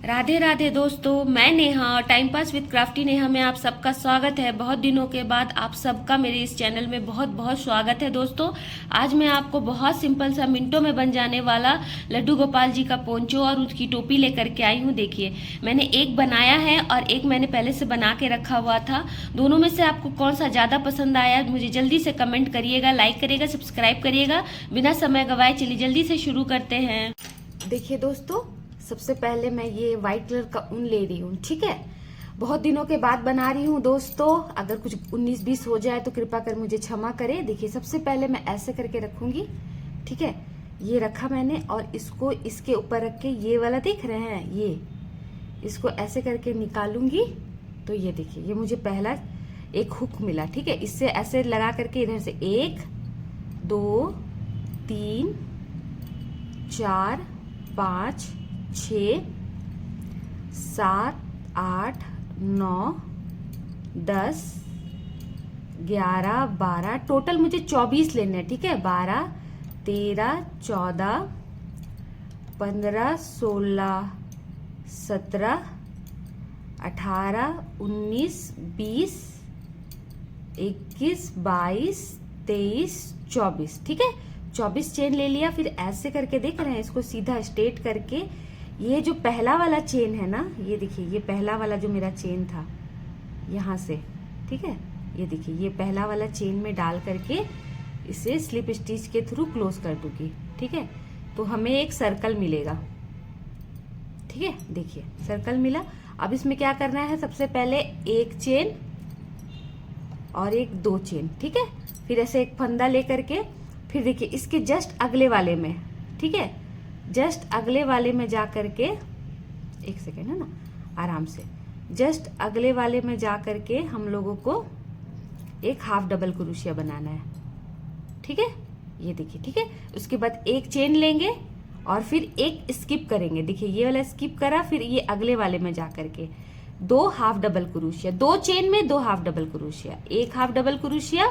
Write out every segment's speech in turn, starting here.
राधे राधे दोस्तों, मैं Neha, time pass with crafty Neha में आप सबका स्वागत है। बहुत दिनों के बाद आप सबका मेरे इस चैनल में बहुत बहुत स्वागत है दोस्तों। आज मैं आपको बहुत सिंपल सा मिनटों में बन जाने वाला लड्डू गोपाल जी का पोंचो और उसकी टोपी लेकर के आई हूँ। देखिए, मैंने एक बनाया है और एक मैंने पहले से बना के रखा हुआ था। दोनों में से आपको कौन सा ज़्यादा पसंद आया मुझे जल्दी से कमेंट करिएगा, लाइक करिएगा, सब्सक्राइब करिएगा। बिना समय गवाए चलिए जल्दी से शुरू करते हैं। देखिए दोस्तों, सबसे पहले मैं ये व्हाइट कलर का ऊन ले रही हूँ। ठीक है, बहुत दिनों के बाद बना रही हूँ दोस्तों। अगर कुछ 19-20 हो जाए तो कृपा कर मुझे क्षमा करें। देखिए, सबसे पहले मैं ऐसे करके रखूंगी। ठीक है, ये रखा मैंने और इसको इसके ऊपर रख के ये वाला देख रहे हैं, ये इसको ऐसे करके निकालूंगी। तो ये देखिए, ये मुझे पहला एक हुक मिला। ठीक है, इससे ऐसे लगा करके इधर से 1 2 3 4 5 6 7 8 9 10 11 12 टोटल मुझे 24 लेने हैं। ठीक है, 12 13 14 15 16 17 18 19 20 21 22 23 24। ठीक है, 24 चेन ले लिया। फिर ऐसे करके देख रहे हैं, इसको सीधा स्ट्रेट करके ये जो पहला वाला चेन है ना, ये देखिए, ये पहला वाला जो मेरा चेन था यहाँ से, ठीक है, ये देखिए, ये पहला वाला चेन में डाल करके इसे स्लिप स्टिच के थ्रू क्लोज कर दूंगी। ठीक है, तो हमें एक सर्कल मिलेगा। ठीक है, देखिए सर्कल मिला। अब इसमें क्या करना है, सबसे पहले एक चेन और एक 2 चेन। ठीक है, फिर ऐसे एक फंदा लेकर के फिर देखिए इसके जस्ट अगले वाले में, ठीक है, जस्ट अगले वाले में जा करके, एक सेकेंड है ना, आराम से, जस्ट अगले वाले में जा करके हम लोगों को एक हाफ डबल क्रोशिया बनाना है। ठीक है, ये देखिए। ठीक है, उसके बाद एक चेन लेंगे और फिर एक स्किप करेंगे। देखिए, ये वाला स्किप करा, फिर ये अगले वाले में जा करके 2 हाफ डबल क्रोशिया, 2 चेन में 2 हाफ डबल क्रोशिया, एक हाफ डबल क्रोशिया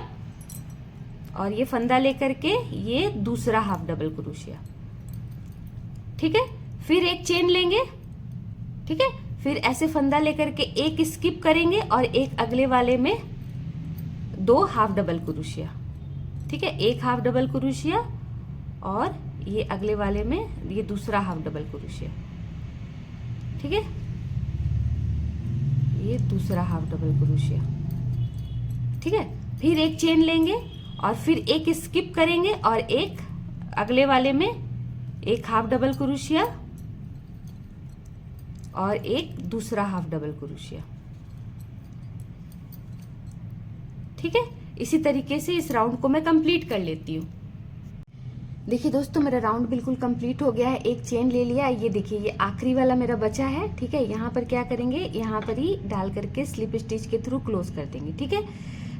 और ये फंदा लेकर के ये दूसरा हाफ डबल क्रोशिया। ठीक है, फिर एक चेन लेंगे। ठीक है, फिर ऐसे फंदा लेकर के एक स्किप करेंगे और एक अगले वाले में 2 हाफ डबल क्रोशिया। ठीक है, एक हाफ डबल क्रोशिया और ये अगले वाले में ये दूसरा हाफ डबल क्रोशिया। ठीक है, ये दूसरा हाफ डबल क्रोशिया। ठीक है, फिर एक चेन लेंगे और फिर एक स्किप करेंगे और एक अगले वाले में एक हाफ डबल क्रोशिया और एक दूसरा हाफ डबल क्रोशिया। ठीक है, इसी तरीके से इस राउंड को मैं कंप्लीट कर लेती हूँ। देखिए दोस्तों, मेरा राउंड बिल्कुल कंप्लीट हो गया है। एक चेन ले लिया, ये देखिए, ये आखिरी वाला मेरा बचा है। ठीक है, यहाँ पर क्या करेंगे, यहाँ पर ही डाल करके स्लिप स्टिच के थ्रू क्लोज कर देंगे। ठीक है,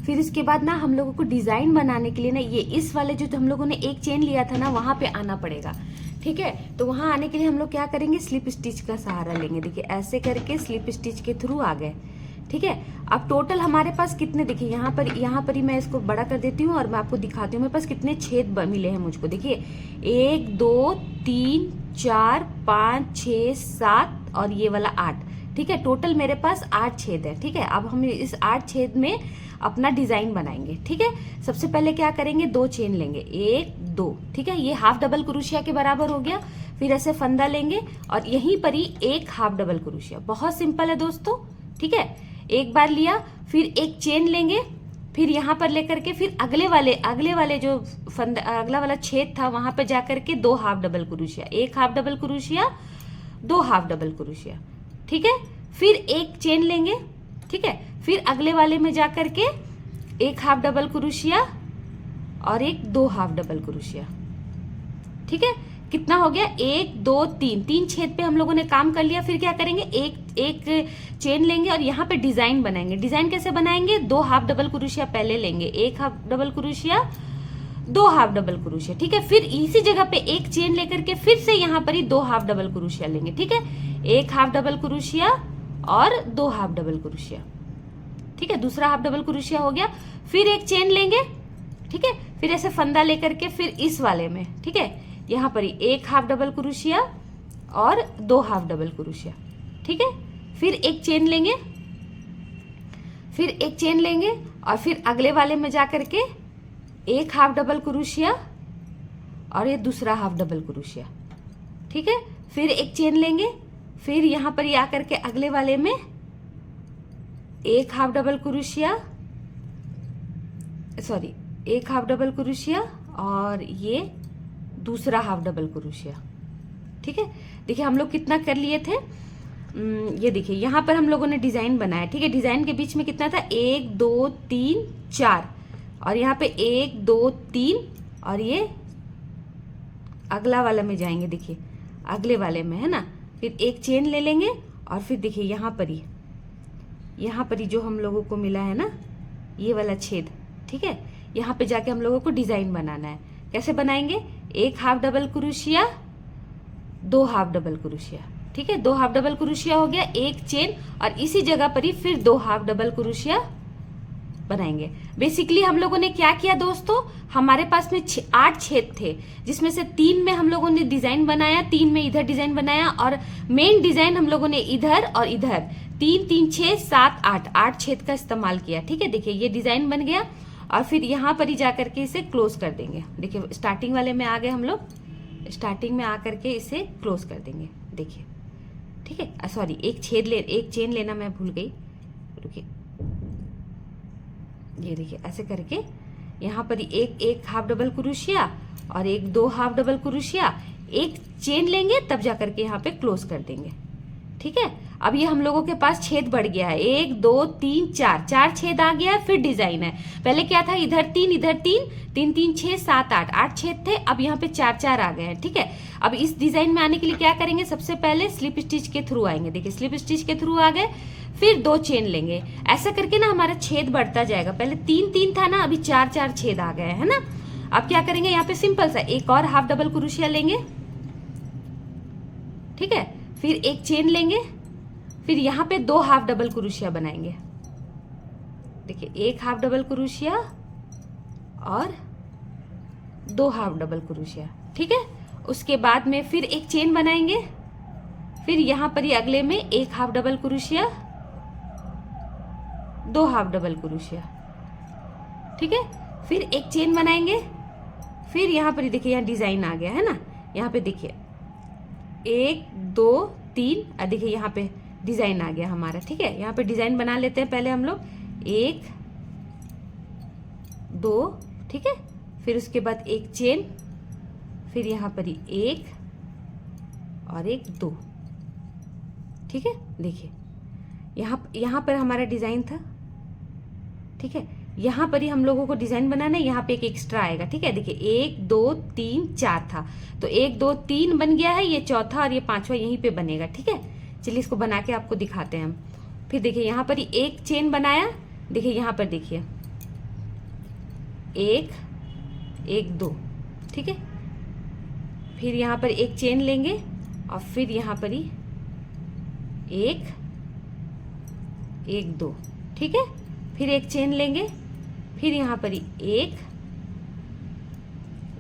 फिर इसके बाद ना हम लोगों को डिजाइन बनाने के लिए ना ये इस वाले जो हम लोगों ने एक चेन लिया था ना, वहां पे आना पड़ेगा। ठीक है, तो वहां आने के लिए हम लोग क्या करेंगे, स्लिप स्टिच का सहारा लेंगे। देखिए, ऐसे करके स्लिप स्टिच के थ्रू आ गए। ठीक है, अब टोटल हमारे पास कितने, देखिए यहाँ पर ही मैं इसको बड़ा कर देती हूँ और मैं आपको दिखाती हूँ मेरे पास कितने छेद मिले हैं मुझको। देखिए, 1 2 3 4 5 6 7 और ये वाला 8। ठीक है, टोटल मेरे पास 8 छेद है। ठीक है, अब हम इस 8 छेद में अपना डिजाइन बनाएंगे। ठीक है, सबसे पहले क्या करेंगे, 2 चेन लेंगे, 1 2। ठीक है, ये हाफ डबल क्रोशिया के बराबर हो गया। फिर ऐसे फंदा लेंगे और यहीं पर ही एक हाफ डबल क्रोशिया। बहुत सिंपल है दोस्तों। ठीक है, एक बार लिया, फिर एक चेन लेंगे, फिर यहाँ पर लेकर के फिर अगले वाले जो फंदा, अगला वाला छेद था वहां पर जाकर के 2 हाफ डबल क्रोशिया, एक half double crochet, 2 half double crochet. ठीक है, फिर एक चेन लेंगे। ठीक है, फिर अगले वाले में जाकर के एक हाफ डबल क्रोशिया और एक 2 हाफ डबल क्रोशिया। ठीक है, कितना हो गया, 1 2 3 छेद पे हम लोगों ने काम कर लिया। फिर क्या करेंगे, एक चेन लेंगे और यहाँ पे डिजाइन बनाएंगे। डिजाइन कैसे बनाएंगे, 2 हाफ डबल क्रोशिया पहले लेंगे, एक half double crochet, 2 half double crochet. ठीक है, फिर इसी जगह पे एक चेन लेकर के फिर से यहाँ पर ही 2 हाफ डबल क्रोशिया लेंगे। ठीक है, एक हाफ डबल क्रोशिया और 2 हाफ डबल क्रोशिया। ठीक है, दूसरा हाफ डबल क्रोशिया हो गया। फिर एक चेन लेंगे। ठीक है, फिर ऐसे फंदा लेकर के फिर इस वाले में, ठीक है, यहाँ पर ही एक हाफ डबल क्रोशिया और 2 हाफ डबल क्रोशिया। ठीक है। फिर एक चेन लेंगे, फिर एक चेन लेंगे और फिर अगले वाले में जा करके एक हाफ डबल क्रोशिया और ये दूसरा हाफ डबल क्रोशिया, ठीक है। फिर एक चेन लेंगे, फिर यहां पर ये आकर के अगले वाले में एक हाफ डबल क्रोशिया, सॉरी एक हाफ डबल क्रोशिया और ये दूसरा हाफ डबल क्रोशिया, ठीक है। देखिए हम लोग कितना कर लिए थे, ये देखिए यहाँ पर हम लोगों ने डिजाइन बनाया, ठीक है। डिजाइन के बीच में कितना था, 1 2 3 4 और यहाँ पे 1 2 3 और ये अगला वाला में जाएंगे, देखिए अगले वाले में है ना। फिर एक चेन ले लेंगे और फिर देखिए यहाँ पर ही जो हम लोगों को मिला है ना ये वाला छेद, ठीक है। यहाँ पे जाके हम लोगों को डिजाइन बनाना है। कैसे बनाएंगे, एक half double crochet, 2 half double crochet, ठीक है। 2 हाफ डबल क्रोशिया हो गया, एक चेन और इसी जगह पर ही फिर 2 हाफ डबल क्रोशिया बनाएंगे। बेसिकली हम लोगों ने क्या किया दोस्तों, हमारे पास में 8 छेद थे, जिसमें से 3 में हम लोगों ने डिजाइन बनाया, 3 में इधर डिजाइन बनाया और मेन डिजाइन हम लोगों ने इधर और इधर 3 3 6 7 8 छेद का इस्तेमाल किया, ठीक है। देखिए ये डिजाइन बन गया और फिर यहाँ पर ही जाकर के इसे क्लोज कर देंगे। देखिए स्टार्टिंग वाले में आ गए हम लोग, स्टार्टिंग में आकर के इसे क्लोज कर देंगे, देखिए, ठीक है। सॉरी एक चेन लेना मैं भूल गई, रुकिए। ये देखिए ऐसे करके यहाँ पर एक हाफ डबल क्रोशिया और 2 हाफ डबल क्रोशिया, एक चेन लेंगे तब जाकर के यहाँ पे क्लोज कर देंगे, ठीक है। अब ये हम लोगों के पास छेद बढ़ गया है, 1 2 3 4 छेद आ गया है। फिर डिजाइन है, पहले क्या था, इधर 3 इधर 3 3 3 6 7 8 छेद थे, अब यहाँ पे 4 आ गए हैं, ठीक है। अब इस डिजाइन में आने के लिए क्या करेंगे, सबसे पहले स्लिप स्टिच के थ्रू आएंगे। देखिए स्लिप स्टिच के थ्रू आ गए, फिर 2 चेन लेंगे, ऐसा करके ना हमारा छेद बढ़ता जाएगा। पहले 3 3 था ना, अभी 4 छेद आ गए है ना। अब क्या करेंगे, यहाँ पे सिंपल सा एक और हाफ डबल क्रोशिया लेंगे, ठीक है। फिर एक चेन लेंगे, फिर यहाँ पे 2 हाफ डबल क्रोशिया बनाएंगे। देखिए एक हाफ डबल क्रोशिया और 2 हाफ डबल क्रोशिया, ठीक है। उसके बाद में फिर एक चेन बनाएंगे, फिर यहाँ पर ही अगले में एक half double crochet, 2 half double crochet, ठीक है। फिर एक चेन बनाएंगे, फिर यहाँ पर देखिए यहाँ डिजाइन आ गया है ना, यहाँ पे देखिए 1 2 3 और देखिए यहाँ पे डिजाइन आ गया हमारा, ठीक है। यहाँ पे डिजाइन बना लेते हैं पहले हम लोग, 1 2, ठीक है। फिर उसके बाद एक चेन, फिर यहाँ पर ही 1 और 1 2, ठीक है। देखिए यहाँ पर हमारा डिजाइन था, ठीक है। यहाँ पर ही हम लोगों को डिजाइन बनाना है, यहाँ पे एक एक्स्ट्रा आएगा, ठीक है। देखिए 1 2 3 4 था, तो 1 2 3 बन गया है, ये चौथा और ये 5वां यहीं पे बनेगा, ठीक है। चलिए इसको बना के आपको दिखाते हैं हम। फिर देखिए यहाँ पर ही एक चेन बनाया, देखिए यहाँ पर देखिए 1 1 2, ठीक है। फिर यहाँ पर एक चेन लेंगे और फिर यहाँ पर ही 1 1 2, ठीक है। फिर एक चेन लेंगे, फिर यहाँ पर ही 1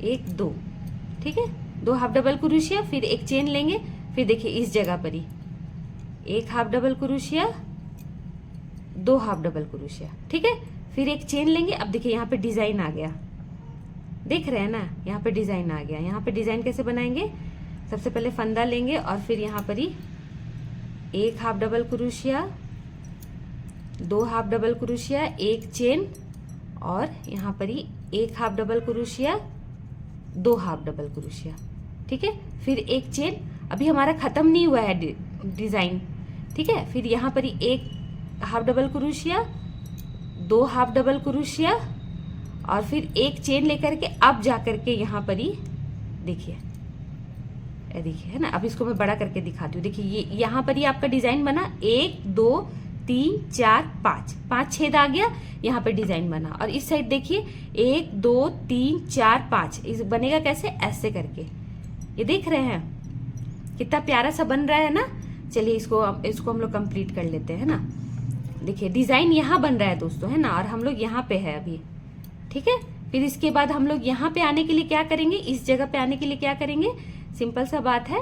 1 2, ठीक है। 2 हाफ डबल क्रोशिया, फिर एक चेन लेंगे, फिर देखिए इस जगह पर ही 1 half double crochet, 2 half double crochet, ठीक है। फिर एक चेन लेंगे, अब देखिए यहाँ पे डिजाइन आ गया, देख रहे हैं ना, यहाँ पे डिजाइन आ गया। यहाँ पे डिजाइन कैसे बनाएंगे, सबसे पहले फंदा लेंगे और फिर यहाँ पर ही 1 half double crochet, 2 half double crochet, एक चेन और यहाँ पर ही 1 half double crochet, 2 half double crochet, ठीक है। फिर एक चेन, अभी हमारा खत्म नहीं हुआ है डिजाइन, ठीक है। फिर यहाँ पर ही 1 half double crochet, 2 half double crochet और फिर एक चेन लेकर के अब जाकर के यहाँ पर ही देखिए, देखिए है ना। अब इसको मैं बड़ा करके दिखाती हूँ। देखिए ये यहाँ पर ही आपका डिजाइन बना, 1 2 3 4 5 छेद आ गया, यहाँ पे डिजाइन बना। और इस साइड देखिए 1 2 3 4 5, इस बनेगा कैसे, ऐसे करके, ये देख रहे हैं कितना प्यारा सा बन रहा है ना। चलिए इसको हम लोग कंप्लीट कर लेते हैं ना। देखिए डिजाइन यहाँ बन रहा है दोस्तों, है ना, और हम लोग यहाँ पे है अभी, ठीक है। फिर इसके बाद हम लोग यहाँ पे आने के लिए क्या करेंगे, इस जगह पे आने के लिए क्या करेंगे, सिंपल सा बात है,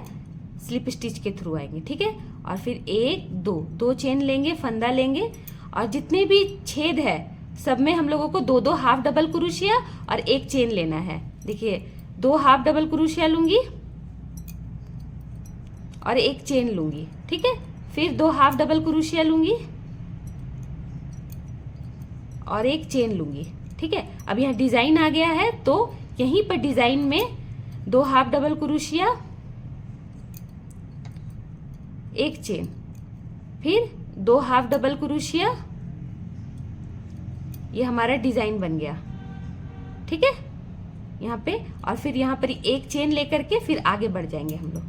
स्लिप स्टिच के थ्रू आएंगे, ठीक है। और फिर 1 2 2 चेन लेंगे, फंदा लेंगे, और जितने भी छेद है सब में हम लोगों को 2 हाफ डबल क्रोशिया और 1 चेन लेना है। देखिए 2 हाफ डबल क्रोशिया लूंगी और 1 चेन लूंगी, ठीक है। फिर 2 हाफ डबल क्रोशिया लूंगी और 1 चेन लूंगी, ठीक है। अब यहाँ डिजाइन आ गया है तो यहीं पर डिजाइन में 2 हाफ डबल क्रोशिया, 1 चेन, फिर 2 हाफ डबल क्रोशिया, ये हमारा डिजाइन बन गया, ठीक है यहाँ पे। और फिर यहाँ पर 1 चेन लेकर के फिर आगे बढ़ जाएंगे हम लोग,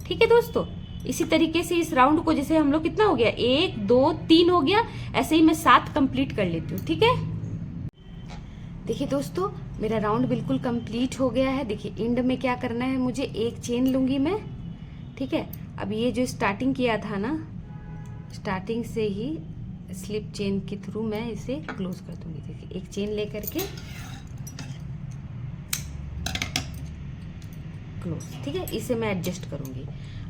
ठीक है दोस्तों। इसी तरीके से इस राउंड को, जैसे हम लोग कितना हो गया, 1 2 3 हो गया, ऐसे ही मैं 7 कंप्लीट कर लेती हूँ, ठीक है। देखिए दोस्तों मेरा राउंड बिल्कुल कंप्लीट हो गया है। देखिए एंड में क्या करना है, मुझे 1 चेन लूंगी मैं, ठीक है। अब ये जो स्टार्टिंग किया था ना, स्टार्टिंग से ही स्लिप चेन के थ्रू मैं इसे क्लोज कर दूंगी। देखिए 1 चेन लेकर के क्लोज, ठीक है। इसे मैं एडजस्ट करूंगी,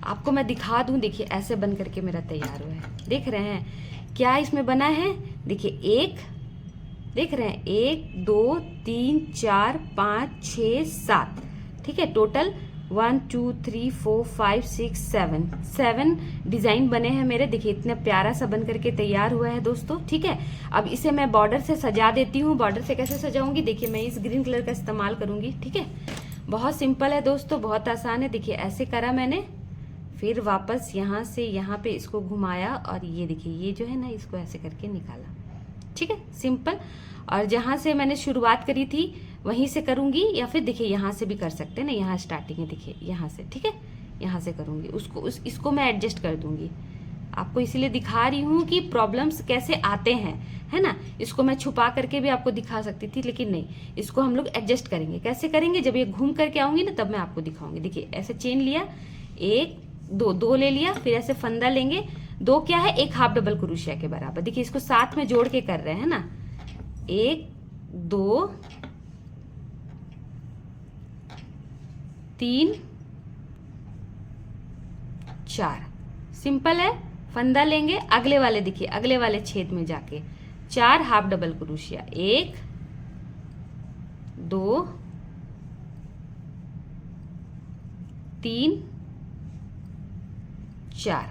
आपको मैं दिखा दूं। देखिए ऐसे बन करके मेरा तैयार हुआ है, देख रहे हैं क्या इसमें बना है। देखिए 1, देख रहे हैं 1 2 3 4 5 6 7, ठीक है। टोटल 1 2 3 4 5 6 7 डिजाइन बने हैं मेरे। देखिए इतना प्यारा सा बन करके तैयार हुआ है दोस्तों, ठीक है। अब इसे मैं बॉर्डर से सजा देती हूँ। बॉर्डर से कैसे सजाऊंगी, देखिए मैं इस ग्रीन कलर का इस्तेमाल करूंगी, ठीक है। बहुत सिंपल है दोस्तों, बहुत आसान है। देखिए ऐसे करा मैंने, फिर वापस यहाँ से यहाँ पे इसको घुमाया, और ये देखिए ये जो है ना, इसको ऐसे करके निकाला, ठीक है, सिंपल। और जहाँ से मैंने शुरुआत करी थी वहीं से करूंगी, या फिर देखिए यहाँ से भी कर सकते हैं ना, यहाँ स्टार्टिंग है, देखिए यहाँ से, ठीक है, यहाँ से करूंगी उसको, इसको मैं एडजस्ट कर दूंगी। आपको इसीलिए दिखा रही हूँ कि प्रॉब्लम्स कैसे आते हैं, है ना। इसको मैं छुपा करके भी आपको दिखा सकती थी, लेकिन नहीं, इसको हम लोग एडजस्ट करेंगे। कैसे करेंगे, जब ये घूम करके आऊंगी ना तब मैं आपको दिखाऊंगी। देखिए ऐसे चेन लिया, 1 2 ले लिया, फिर ऐसे फंदा लेंगे। 2 क्या है, 1 हाफ डबल क्रोशिया के बराबर। देखिए इसको साथ में जोड़ के कर रहे हैं ना, 1 2 3 4, सिंपल है। फंदा लेंगे, अगले वाले, देखिए अगले वाले छेद में जाके 4 हाफ डबल क्रोशिया, 1 2 3 4,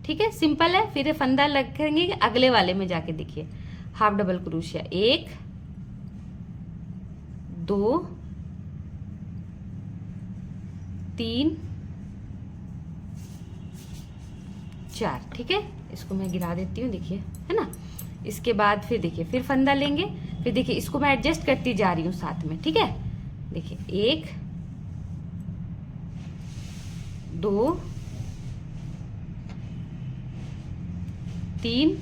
ठीक है, सिंपल है। फिर फंदा लगेंगे अगले वाले में जाके, देखिए हाफ डबल क्रोशिया, 1 2 3 4, ठीक है। इसको मैं गिरा देती हूँ, देखिए, है ना। इसके बाद फिर देखिए फिर फंदा लेंगे, फिर देखिए इसको मैं एडजस्ट करती जा रही हूँ साथ में, ठीक है। देखिए 1 2 3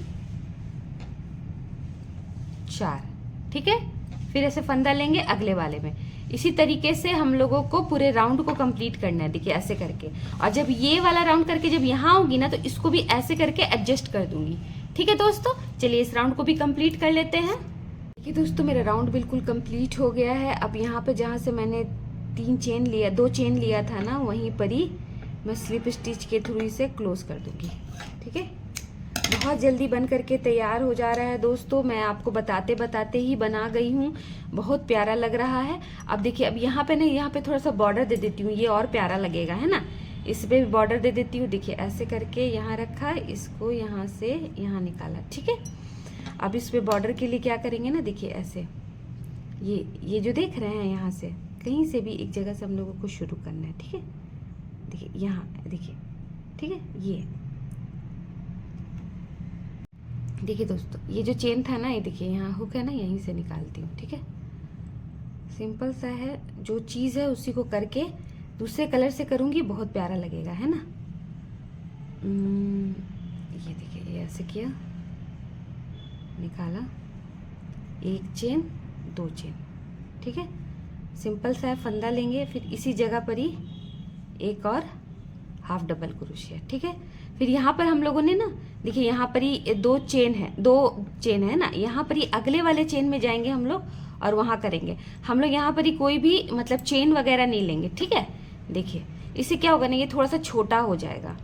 4, ठीक है। फिर ऐसे फंदा लेंगे अगले वाले में। इसी तरीके से हम लोगों को पूरे राउंड को कंप्लीट करना है, देखिए ऐसे करके। और जब ये वाला राउंड करके जब यहाँ आऊंगी ना, तो इसको भी ऐसे करके एडजस्ट कर दूंगी, ठीक है दोस्तों। चलिए इस राउंड को भी कंप्लीट कर लेते हैं। देखिए दोस्तों मेरा राउंड बिल्कुल कंप्लीट हो गया है। अब यहाँ पे जहाँ से मैंने 2 चेन लिया था ना, वहीं पर ही मैं स्लिप स्टिच के थ्रू इसे क्लोज कर दूंगी, ठीक है। बहुत जल्दी बन करके तैयार हो जा रहा है दोस्तों, मैं आपको बताते बताते ही बना गई हूँ। बहुत प्यारा लग रहा है। अब देखिए अब यहाँ पे ना, यहाँ पे थोड़ा सा बॉर्डर दे देती हूँ, ये और प्यारा लगेगा, है ना। इस पे भी बॉर्डर दे देती हूँ। देखिए ऐसे करके यहाँ रखा, इसको यहाँ से यहाँ निकाला, ठीक है। अब इस पे बॉर्डर के लिए क्या करेंगे ना, देखिए ऐसे ये जो देख रहे हैं, यहाँ से कहीं से भी एक जगह से हम लोगों को शुरू करना है, ठीक है। देखिए यहाँ देखिए, ठीक है। ये देखिए दोस्तों ये जो चेन था ना, ये देखिए यहाँ हुक है ना, यहीं से निकालती हूँ, ठीक है। सिंपल सा है, जो चीज़ है उसी को करके दूसरे कलर से करूँगी, बहुत प्यारा लगेगा, है ना। ये देखिए ये ऐसे किया, निकाला, 1 चेन 2 चेन, ठीक है। सिंपल सा है। फंदा लेंगे, फिर इसी जगह पर ही एक और हाफ डबल क्रोशिया, ठीक है। फिर यहाँ पर हम लोगों ने ना, देखिए यहाँ पर ही 2 चेन है ना, यहाँ पर ही अगले वाले चेन में जाएंगे हम लोग और वहाँ करेंगे हम लोग। यहाँ पर ही कोई भी मतलब चेन वगैरह नहीं लेंगे, ठीक है। देखिए इससे क्या होगा ना, ये थोड़ा सा छोटा हो जाएगा,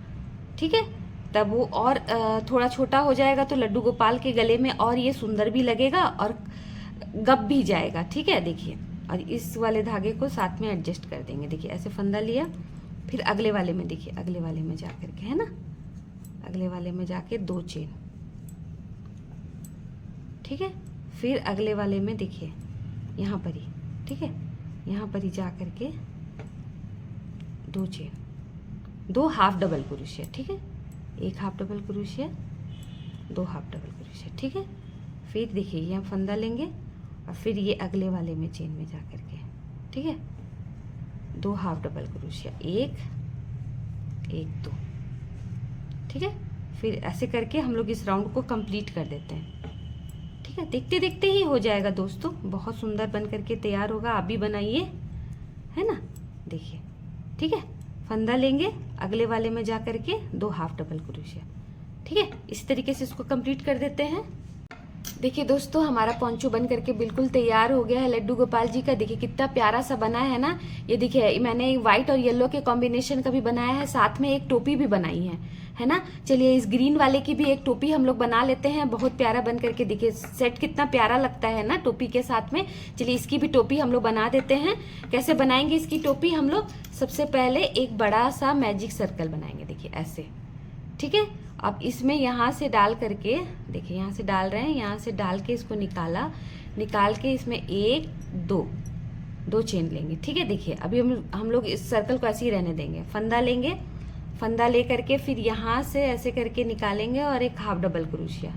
ठीक है। तब वो और थोड़ा छोटा हो जाएगा तो लड्डू गोपाल के गले में और ये सुंदर भी लगेगा और गप भी जाएगा, ठीक है। देखिए, और इस वाले धागे को साथ में एडजस्ट कर देंगे। देखिए ऐसे फंदा लिया, फिर अगले वाले में, देखिए अगले वाले में जा करके, है ना, अगले वाले में जाके 2 चेन, ठीक है। फिर अगले वाले में देखिए यहाँ पर ही, ठीक है, यहाँ पर ही जा करके 2 चेन, 2 हाफ डबल क्रोशिया, ठीक है, 1 half double crochet, 2 half double crochet, ठीक है। फिर देखिए यहाँ फंदा लेंगे और फिर ये अगले वाले में चेन में जा करके, ठीक है, 2 हाफ डबल क्रोशिया, 1 1 2, ठीक है। फिर ऐसे करके हम लोग इस राउंड को कंप्लीट कर देते हैं, ठीक है। देखते देखते ही हो जाएगा दोस्तों, बहुत सुंदर बन करके तैयार होगा। आप भी बनाइए, है ना। देखिए, ठीक है, फंदा लेंगे, अगले वाले में जा करके 2 हाफ डबल क्रोशिया, ठीक है। इस तरीके से इसको कंप्लीट कर देते हैं। देखिए दोस्तों, हमारा पोंचो बन करके बिल्कुल तैयार हो गया है लड्डू गोपाल जी का। देखिए कितना प्यारा सा बना है ना। ये देखिए मैंने व्हाइट और येलो के कॉम्बिनेशन का भी बनाया है, साथ में एक टोपी भी बनाई है ना। चलिए इस ग्रीन वाले की भी एक टोपी हम लोग बना लेते हैं, बहुत प्यारा बन करके। देखिए सेट कितना प्यारा लगता है ना टोपी के साथ में। चलिए इसकी भी टोपी हम लोग बना देते हैं। कैसे बनाएंगे इसकी टोपी हम लोग? सबसे पहले एक बड़ा सा मैजिक सर्कल बनाएंगे, देखिए ऐसे, ठीक है। अब इसमें यहाँ से डाल करके, देखिए यहाँ से डाल रहे हैं, यहाँ से डाल के इसको निकाल के इसमें 1 2 चेन लेंगे, ठीक है। देखिए अभी हम लोग इस सर्कल को ऐसे ही रहने देंगे। फंदा लेंगे, फंदा ले करके फिर यहाँ से ऐसे करके निकालेंगे और एक हाफ डबल क्रोशिया,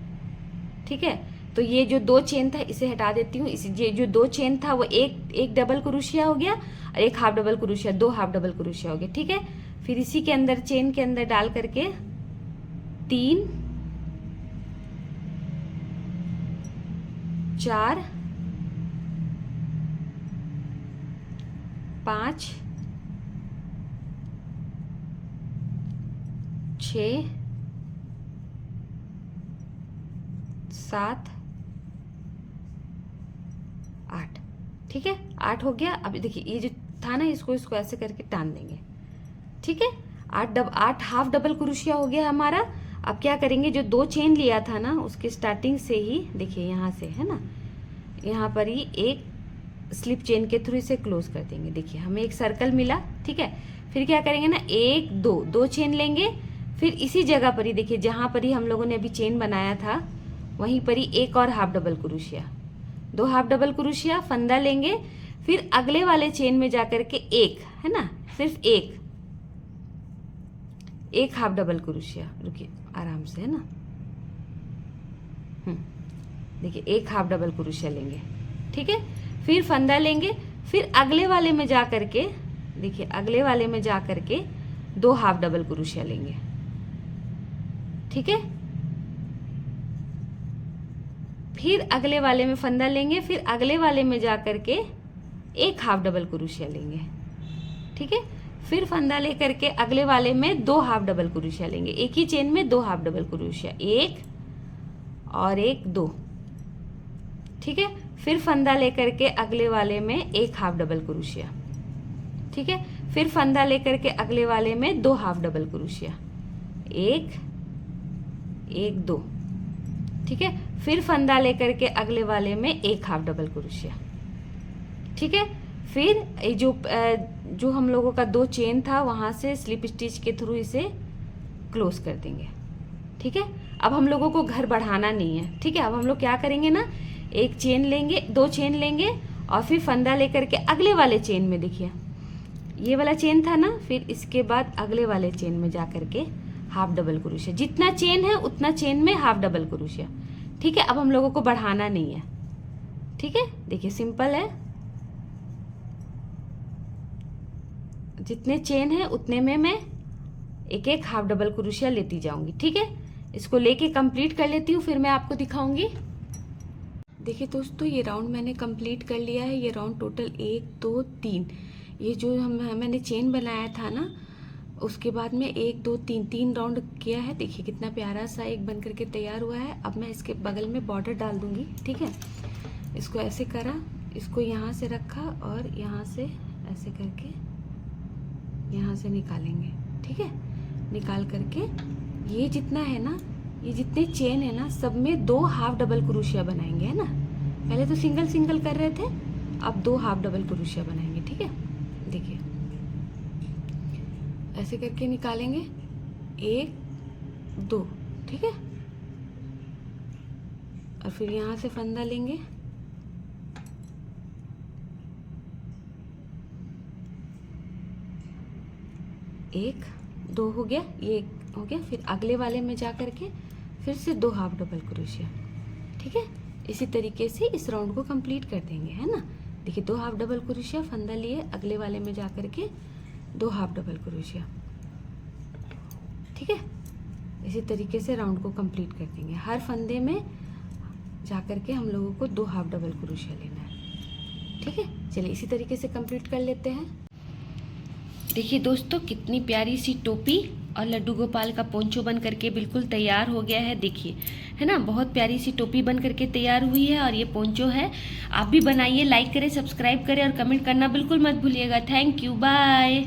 ठीक है। तो ये जो 2 चेन था इसे हटा देती हूँ। ये जो 2 चेन था वो एक डबल क्रोशिया हो गया और एक half double crochet, 2 half double crochet हो गया, ठीक है। फिर इसी के अंदर चेन के अंदर डाल करके 3 4 5 6 7 8, ठीक है। 8 हो गया। अब देखिए ये जो था ना, इसको ऐसे करके टान देंगे, ठीक है। 8 हाफ डबल क्रोशिया हो गया हमारा। अब क्या करेंगे, जो 2 चेन लिया था ना उसके स्टार्टिंग से ही, देखिए यहाँ से, है ना, यहाँ पर ही एक स्लिप चेन के थ्रू इसे क्लोज कर देंगे। देखिए हमें एक सर्कल मिला, ठीक है। फिर क्या करेंगे ना, 1 2 चेन लेंगे, फिर इसी जगह पर ही, देखिए जहाँ पर ही हम लोगों ने अभी चेन बनाया था वहीं पर ही एक और half double crochet, 2 half double crochet, फंदा लेंगे, फिर अगले वाले चेन में जाकर के एक, है ना, सिर्फ एक हाफ डबल क्रोशिया, रुकिए आराम से, है ना, देखिए एक हाफ डबल क्रोशिया लेंगे, ठीक है। फिर फंदा लेंगे, फिर अगले वाले में जा करके, देखिए अगले वाले में जा करके 2 हाफ डबल क्रोशिया लेंगे, ठीक है। फिर अगले वाले में फंदा लेंगे, फिर अगले वाले में जा करके एक हाफ डबल क्रोशिया लेंगे, ठीक है। फिर फंदा लेकर के अगले वाले में 2 हाफ डबल क्रोशिया लेंगे, एक ही चेन में 2 हाफ डबल क्रोशिया, 1 और 1 2, ठीक है। फिर फंदा लेकर के अगले वाले में एक हाफ डबल क्रोशिया, ठीक है। फिर फंदा लेकर के अगले वाले में 2 हाफ डबल क्रोशिया, 1 2, ठीक है। फिर फंदा लेकर के अगले वाले में एक हाफ डबल क्रोशिया, ठीक है। फिर जो हम लोगों का 2 चेन था वहां से स्लिप स्टिच के थ्रू इसे क्लोज कर देंगे, ठीक है। अब हम लोगों को घर बढ़ाना नहीं है, ठीक है। अब हम लोग क्या करेंगे ना, एक चेन लेंगे, 2 चेन लेंगे और फिर फंदा लेकर के अगले वाले चेन में, देखिए ये वाला चेन था ना, फिर इसके बाद अगले वाले चेन में जा करके हाफ डबल क्रोशिया, जितना चेन है उतना चेन में हाफ डबल क्रोशिया, ठीक है। अब हम लोगों को बढ़ाना नहीं है, ठीक है। देखिए सिंपल है, जितने चेन है उतने में मैं एक हाफ डबल क्रोशिया लेती जाऊंगी, ठीक है। इसको लेके कंप्लीट कर लेती हूँ, फिर मैं आपको दिखाऊंगी। देखिए दोस्तों, ये राउंड मैंने कंप्लीट कर लिया है। ये राउंड टोटल 1 2 3, ये जो मैंने चेन बनाया था ना, उसके बाद में 1 2 3 राउंड किया है। देखिए कितना प्यारा सा एक बन करके तैयार हुआ है। अब मैं इसके बगल में बॉर्डर डाल दूंगी, ठीक है। इसको ऐसे करा, इसको यहाँ से रखा और यहाँ से ऐसे करके यहाँ से निकालेंगे, ठीक है। निकाल करके ये जितना है ना, ये जितने चेन है ना, सब में 2 हाफ डबल क्रोशिया बनाएंगे, है ना। पहले तो सिंगल सिंगल कर रहे थे, अब 2 हाफ डबल क्रोशिया बनाएंगे, ठीक है। देखिए ऐसे करके निकालेंगे, 1 2, ठीक है। और फिर यहाँ से फंदा लेंगे, एक 2 हो गया, ये हो गया। फिर अगले वाले में जा करके फिर से 2 हाफ डबल क्रोशिया, ठीक है। इसी तरीके से इस राउंड को कंप्लीट कर देंगे, है ना। देखिए 2 हाफ डबल क्रोशिया, फंदा लिए, अगले वाले में जा करके 2 हाफ डबल क्रोशिया, ठीक है। इसी तरीके से राउंड को कंप्लीट कर देंगे। हर फंदे में जा करके हम लोगों को 2 हाफ डबल क्रोशिया लेना है, ठीक है। चलिए इसी तरीके से कंप्लीट कर लेते हैं। देखिए दोस्तों, कितनी प्यारी सी टोपी और लड्डू गोपाल का पोंचो बन करके बिल्कुल तैयार हो गया है। देखिए, है ना, बहुत प्यारी सी टोपी बन करके तैयार हुई है और ये पोंचो है। आप भी बनाइए, लाइक करें, सब्सक्राइब करें और कमेंट करना बिल्कुल मत भूलिएगा। Thank you, bye.